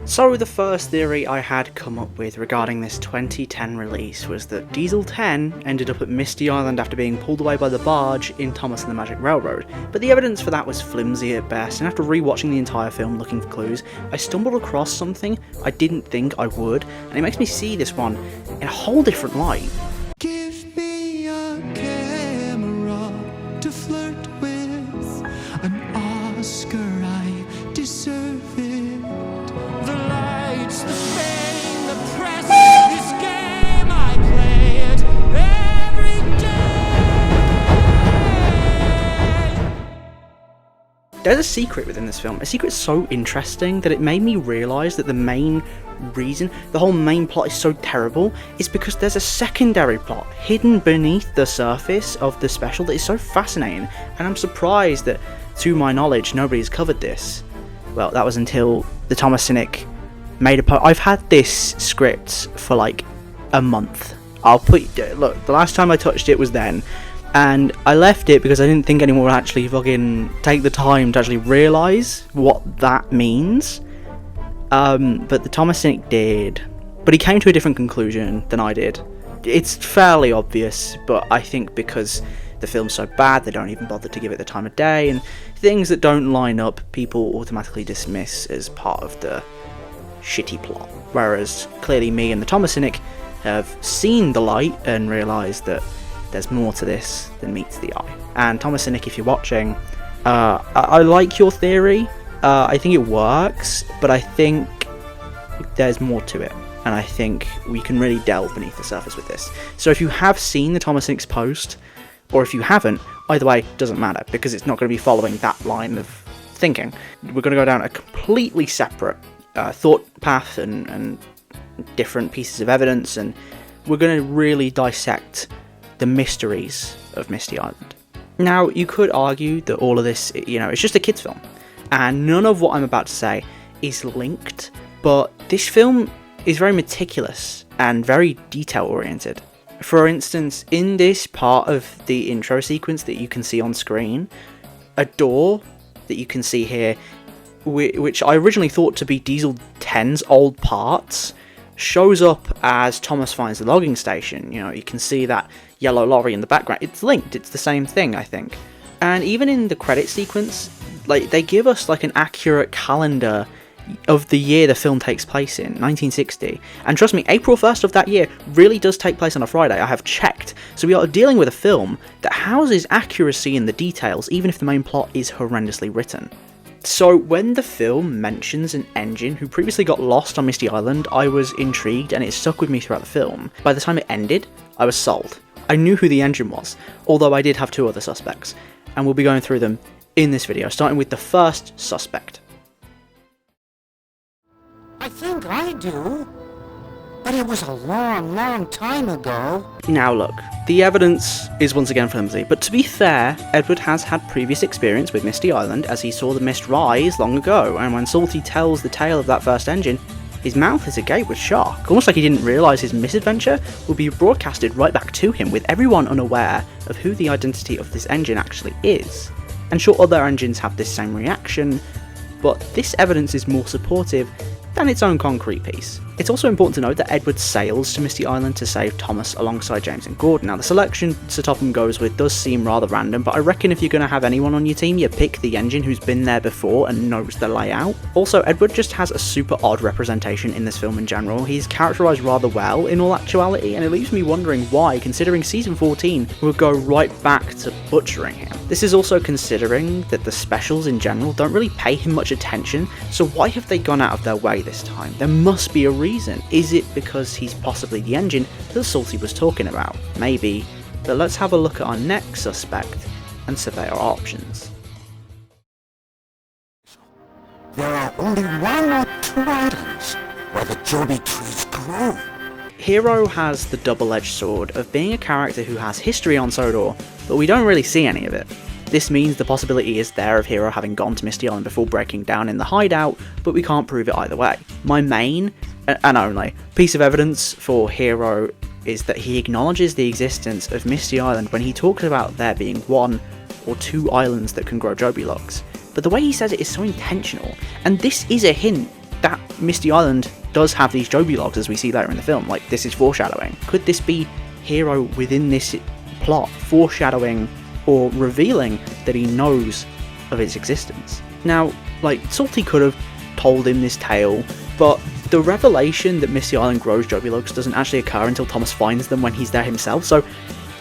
So the first theory I had come up with regarding this 2010 release was that Diesel 10 ended up at Misty Island after being pulled away by the barge in Thomas and the Magic Railroad, but the evidence for that was flimsy at best, and after rewatching the entire film looking for clues, I stumbled across something I didn't think I would, and it makes me see this one in a whole different light. Give me a camera to flirt with, an Oscar, I deserve it. The lights, the fame, the press, this game I play it every day. There's a secret within this film, a secret so interesting that it made me realise that the main reason the whole main plot is so terrible is because there's a secondary plot hidden beneath the surface of the special that is so fascinating, and I'm surprised that, to my knowledge, nobody's covered this. Well, that was until the Thomas Cynic made a I've had this script for like a month. Look, the last time I touched it was then, and I left it because I didn't think anyone would actually fucking take the time to actually realise what that means. But the Thomas Cynic did, but he came to a different conclusion than I did. It's fairly obvious, but I think because the film's so bad they don't even bother to give it the time of day, and things that don't line up people automatically dismiss as part of the shitty plot, whereas clearly me and the Thomas Cynic have seen the light and realised that there's more to this than meets the eye. And Thomas Cynic, if you're watching, I like your theory. I think it works, but I think there's more to it, and I think we can really delve beneath the surface with this. So if you have seen the Thomas Cynic's post, or if you haven't, either way, doesn't matter, because it's not going to be following that line of thinking. We're going to go down a completely separate thought path and different pieces of evidence, and we're going to really dissect the mysteries of Misty Island. Now, you could argue that all of this, it's just a kids' film, and none of what I'm about to say is linked, but this film is very meticulous and very detail-oriented. For instance, in this part of the intro sequence that you can see on screen, a door that you can see here, which I originally thought to be Diesel 10's old parts, shows up as Thomas finds the logging station. You can see that yellow lorry in the background. It's linked, it's the same thing, I think. And even in the credit sequence, they give us an accurate calendar of the year the film takes place in, 1960. And trust me, April 1st of that year really does take place on a Friday. I have checked. So we are dealing with a film that houses accuracy in the details, even if the main plot is horrendously written. So when the film mentions an engine who previously got lost on Misty Island, I was intrigued and it stuck with me throughout the film. By the time it ended, I was sold. I knew who the engine was, although I did have two other suspects, and we'll be going through them in this video, starting with the first suspect. I think I do, but it was a long, long time ago. Now look, the evidence is once again flimsy, but to be fair, Edward has had previous experience with Misty Island as he saw the mist rise long ago, and when Salty tells the tale of that first engine, his mouth is agape with shock, almost like he didn't realise his misadventure would be broadcasted right back to him, with everyone unaware of who the identity of this engine actually is. And sure, other engines have this same reaction, but this evidence is more supportive than its own concrete piece. It's also important to note that Edward sails to Misty Island to save Thomas alongside James and Gordon. Now, the selection Sir Topham goes with does seem rather random, but I reckon if you're going to have anyone on your team, you pick the engine who's been there before and knows the layout. Also, Edward just has a super odd representation in this film in general. He's characterised rather well in all actuality, and it leaves me wondering why, considering season 14 would go right back to butchering him. This is also considering that the specials in general don't really pay him much attention, so why have they gone out of their way this time? There must be a reason. Is it because he's possibly the engine that Salty was talking about? Maybe, but let's have a look at our next suspect and survey our options. There are only one or two items where the Joby trees grow. Hiro has the double-edged sword of being a character who has history on Sodor, but we don't really see any of it. This means the possibility is there of Hiro having gone to Misty Island before breaking down in the hideout, but we can't prove it either way. My main, and only, piece of evidence for Hiro is that he acknowledges the existence of Misty Island when he talks about there being one or two islands that can grow Joby logs. But the way he says it is so intentional, and this is a hint that Misty Island does have these Joby logs, as we see later in the film. Like, this is foreshadowing. Could this be Hiro within this plot foreshadowing or revealing that he knows of its existence? Now, like, Salty could have told him this tale, but the revelation that Misty Island grows Joby logs doesn't actually occur until Thomas finds them when he's there himself, so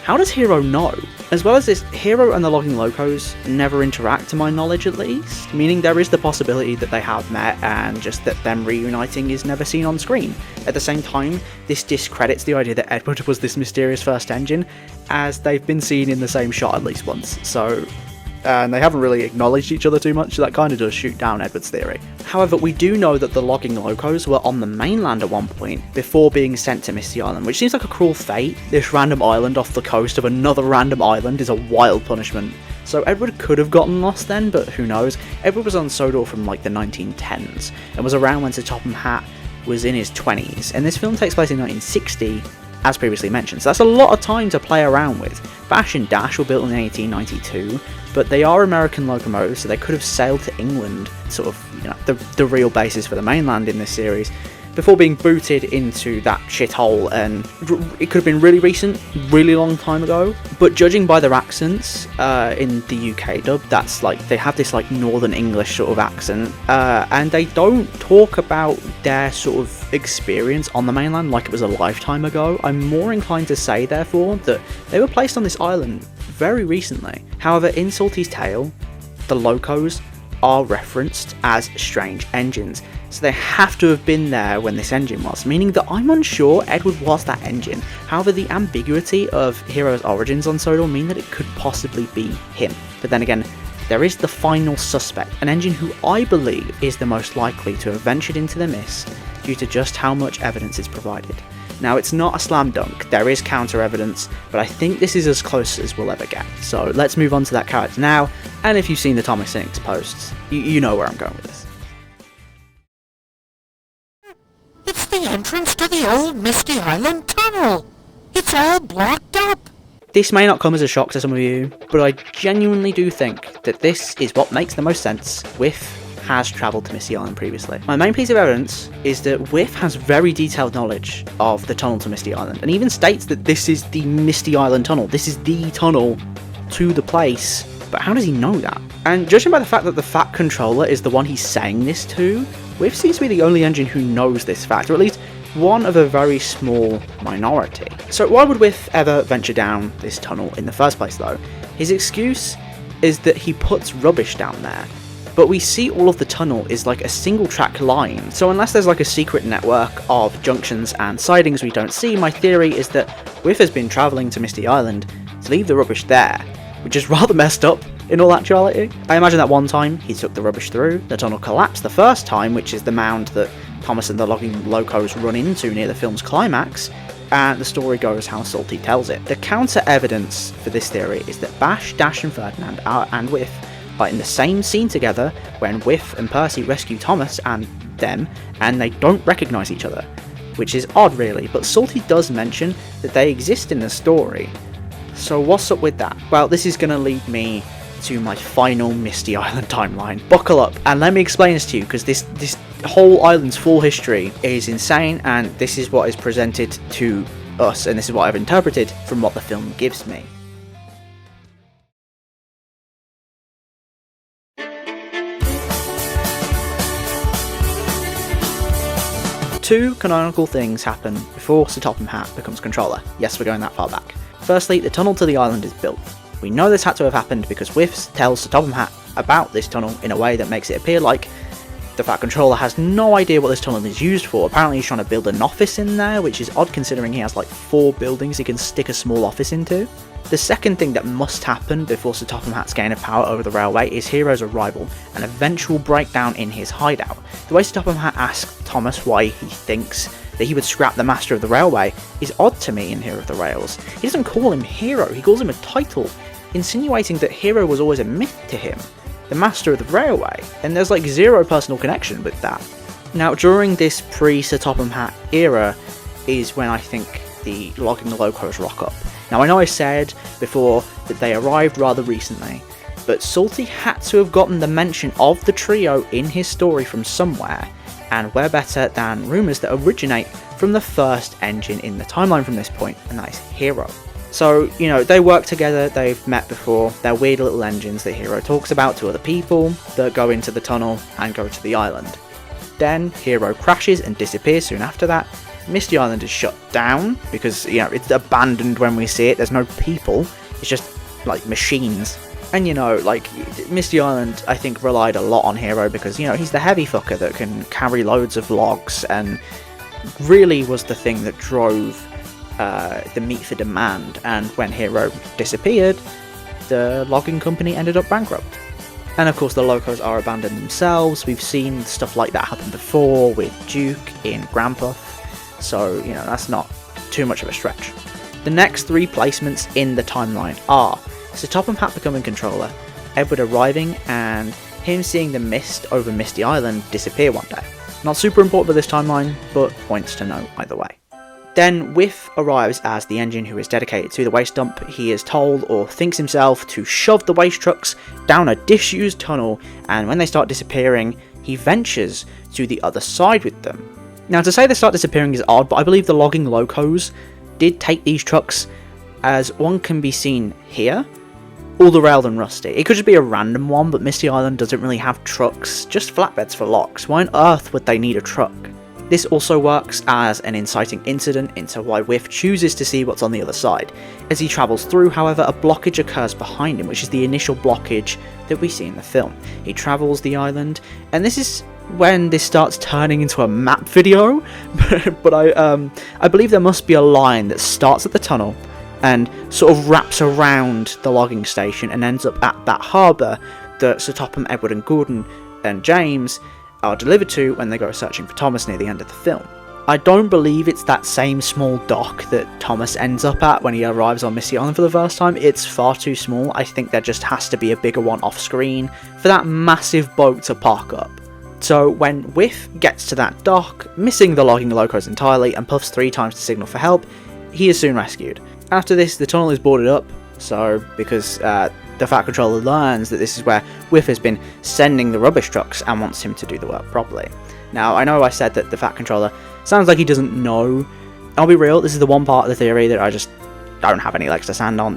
how does Hiro know? As well as this, Hiro and the logging locos never interact, to my knowledge at least, meaning there is the possibility that they have met and just that them reuniting is never seen on screen. At the same time, this discredits the idea that Edward was this mysterious first engine, as they've been seen in the same shot at least once, and they haven't really acknowledged each other too much, so that kind of does shoot down Edward's theory. However, we do know that the logging locos were on the mainland at one point before being sent to Misty Island, which seems like a cruel fate. This random island off the coast of another random island is a wild punishment. So Edward could have gotten lost then, but who knows. Edward was on Sodor from like the 1910s, and was around when Sir Topham Hatt was in his 20s, and this film takes place in 1960, as previously mentioned, so that's a lot of time to play around with. Bash and Dash were built in 1892, but they are American locomotives, so they could have sailed to England, sort of, you know, the real basis for the mainland in this series, before being booted into that shithole, and it could have been really recent, really long time ago, but judging by their accents in the UK dub, that's like, they have this like Northern English sort of accent, and they don't talk about their sort of experience on the mainland like it was a lifetime ago. I'm more inclined to say, therefore, that they were placed on this island very recently. However, in Salty's tale, the locos are referenced as strange engines, so they have to have been there when this engine was, meaning that I'm unsure Edward was that engine. However, the ambiguity of Hiro's origins on Sodor mean that it could possibly be him. But then again, there is the final suspect, an engine who I believe is the most likely to have ventured into the mist due to just how much evidence is provided. Now, it's not a slam dunk, there is counter evidence, but I think this is as close as we'll ever get. So let's move on to that character now, and if you've seen the Thomas Cynics posts, you know where I'm going with this. It's the entrance to the old Misty Island tunnel. It's all blocked up. This may not come as a shock to some of you, but I genuinely do think that this is what makes the most sense. Whiff has travelled to Misty Island previously. My main piece of evidence is that Whiff has very detailed knowledge of the tunnel to Misty Island, and even states that this is the Misty Island tunnel. This is the tunnel to the place. But how does he know that? And judging by the fact that the Fat Controller is the one he's saying this to, Whiff seems to be the only engine who knows this fact, or at least one of a very small minority. So why would Whiff ever venture down this tunnel in the first place though? His excuse is that he puts rubbish down there. But we see all of the tunnel is like a single track line, so unless there's like a secret network of junctions and sidings we don't see, my theory is that Whiff has been travelling to Misty Island to leave the rubbish there, which is rather messed up in all actuality. I imagine that one time he took the rubbish through, the tunnel collapsed the first time, which is the mound that Thomas and the logging locos run into near the film's climax, and the story goes how Salty tells it. The counter evidence for this theory is that Bash, Dash and Ferdinand and Whiff are in the same scene together when Whiff and Percy rescue Thomas and them, and they don't recognise each other, which is odd really, but Salty does mention that they exist in the story. So what's up with that? Well, this is going to lead me to my final Misty Island timeline. Buckle up and let me explain this to you, because this whole island's full history is insane, and this is what is presented to us, and this is what I've interpreted from what the film gives me. Two canonical things happen before Sir Topham Hatt becomes controller. Yes, we're going that far back. Firstly, the tunnel to the island is built. We know this had to have happened because Whiff tells Sir Topham Hatt about this tunnel in a way that makes it appear like the Fat Controller has no idea what this tunnel is used for. Apparently he's trying to build an office in there, which is odd considering he has like 4 buildings he can stick a small office into. The second thing that must happen before Sir Topham Hatt's gain of power over the railway is Hiro's arrival and eventual breakdown in his hideout. The way Sir Topham Hatt asks Thomas why he thinks that he would scrap the Master of the Railway is odd to me in Hero of the Rails. He doesn't call him Hiro, he calls him a title, insinuating that Hiro was always a myth to him, the Master of the Railway, and there's like zero personal connection with that. Now, during this pre-Sir Topham Hatt era is when I think the logging locos rock up. Now, I know I said before that they arrived rather recently, but Salty had to have gotten the mention of the trio in his story from somewhere, And where better than rumours that originate from the first engine in the timeline from this point, and that is Hiro. So, you know, they work together, they've met before, they're weird little engines that Hiro talks about to other people that go into the tunnel and go to the island. Then Hiro crashes and disappears soon after that. Misty Island is shut down because, you know, it's abandoned when we see it, there's no people, it's just like machines. And, you know, like, Misty Island, I think, relied a lot on Hiro because, you know, he's the heavy fucker that can carry loads of logs and really was the thing that drove the meat for demand. And when Hiro disappeared, the logging company ended up bankrupt. And, of course, the locos are abandoned themselves. We've seen stuff like that happen before with Duke in Grandpuff, so, you know, that's not too much of a stretch. The next 3 placements in the timeline are Sir Topham Hatt becoming controller, Edward arriving, and him seeing the mist over Misty Island disappear one day. Not super important for this timeline, but points to note either way. Then Whiff arrives as the engine who is dedicated to the waste dump. He is told, or thinks himself, to shove the waste trucks down a disused tunnel, and when they start disappearing, he ventures to the other side with them. Now, to say they start disappearing is odd, but I believe the logging locos did take these trucks, as one can be seen here, all derailed and rusty. It could just be a random one, but Misty Island doesn't really have trucks, just flatbeds for logs. Why on earth would they need a truck? This also works as an inciting incident into why Whiff chooses to see what's on the other side. As he travels through, however, a blockage occurs behind him, which is the initial blockage that we see in the film. He travels the island, and this is when this starts turning into a map video, but I believe there must be a line that starts at the tunnel and sort of wraps around the logging station and ends up at that harbour that Sir Topham, Edward and Gordon and James are delivered to when they go searching for Thomas near the end of the film. I don't believe it's that same small dock that Thomas ends up at when he arrives on Misty Island for the first time. It's far too small. I think there just has to be a bigger one off screen for that massive boat to park up. So when Whiff gets to that dock, missing the logging locos entirely, and puffs 3 times to signal for help, he is soon rescued. After this, the tunnel is boarded up, so because the Fat Controller learns that this is where Whiff has been sending the rubbish trucks and wants him to do the work properly. Now, I know I said that the Fat Controller sounds like he doesn't know. I'll be real, this is the one part of the theory that I just don't have any legs to stand on.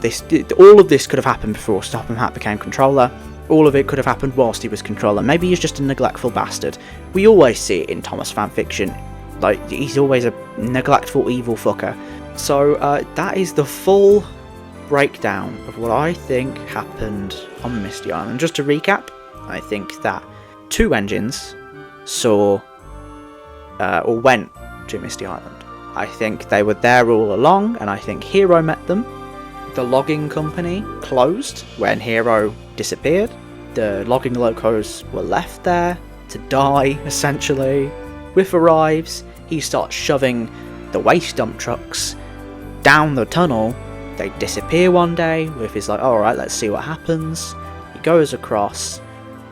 All of this could have happened before Topham Hatt became controller. All of it could have happened whilst he was controller. Maybe he's just a neglectful bastard. We always see it in Thomas fanfiction. Like, he's always a neglectful, evil fucker. So, that is the full breakdown of what I think happened on Misty Island. Just to recap, I think that 2 engines saw, or went to Misty Island. I think they were there all along, and I think Hiro met them. The logging company closed when Hiro disappeared. The logging locos were left there to die, essentially. Whiff arrives, he starts shoving the waste dump trucks down the tunnel. They disappear one day. Whiff is like, alright, let's see what happens. He goes across,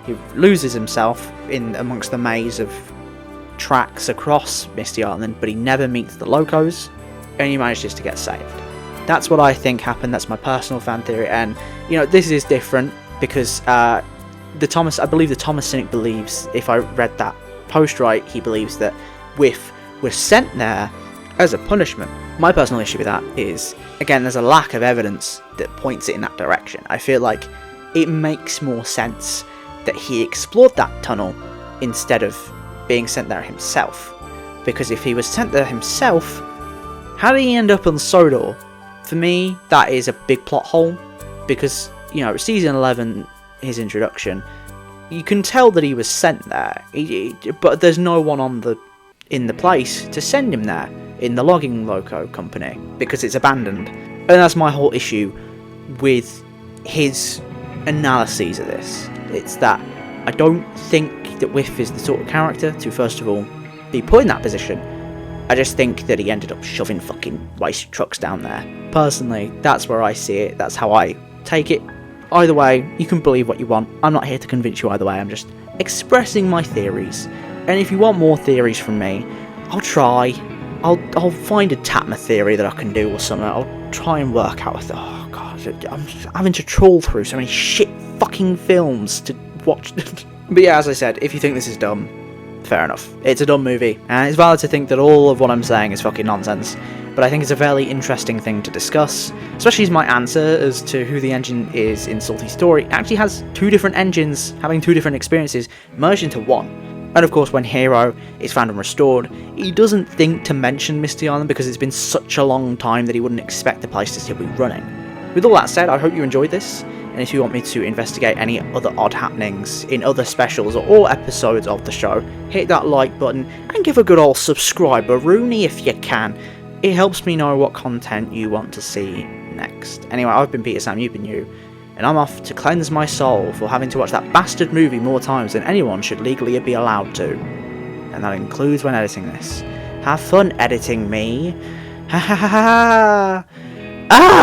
he loses himself in amongst the maze of tracks across Misty Island, but he never meets the locos, and he manages to get saved. That's what I think happened. That's my personal fan theory, and you know, this is different because I believe the Thomas Cynic believes, if I read that post right, he believes that Whiff was sent there as a punishment. My personal issue with that is, again, there's a lack of evidence that points it in that direction. I feel like it makes more sense that he explored that tunnel instead of being sent there himself. Because if he was sent there himself, how did he end up on Sodor? For me, that is a big plot hole, because, you know, season 11, his introduction, you can tell that he was sent there, but there's no one in the place to send him there, in the logging loco company, because it's abandoned. And that's my whole issue with his analyses of this. It's that I don't think that Whiff is the sort of character to, first of all, be put in that position. I just think that he ended up shoving fucking waste trucks down there. Personally, that's where I see it, that's how I take it. Either way, you can believe what you want. I'm not here to convince you either way, I'm just expressing my theories. And if you want more theories from me, I'll try. I'll find a Tatma theory that I can do or something. I'll try and work out with, oh god, I'm having to trawl through so many shit fucking films to watch. But yeah, as I said, if you think this is dumb, fair enough. It's a dumb movie, and it's valid to think that all of what I'm saying is fucking nonsense, but I think it's a fairly interesting thing to discuss, especially as my answer as to who the engine is in Salty Story actually has two different engines having two different experiences merged into one. And of course, when Hiro is found and restored, he doesn't think to mention Misty Island because it's been such a long time that he wouldn't expect the place to still be running. With all that said, I hope you enjoyed this, and if you want me to investigate any other odd happenings in other specials or episodes of the show, hit that like button and give a good old subscribe-a-rooney if you can. It helps me know what content you want to see next. Anyway, I've been Peter Sam, you've been you, and I'm off to cleanse my soul for having to watch that bastard movie more times than anyone should legally be allowed to. And that includes when editing this. Have fun editing me. Ha ha ha ha! Ah!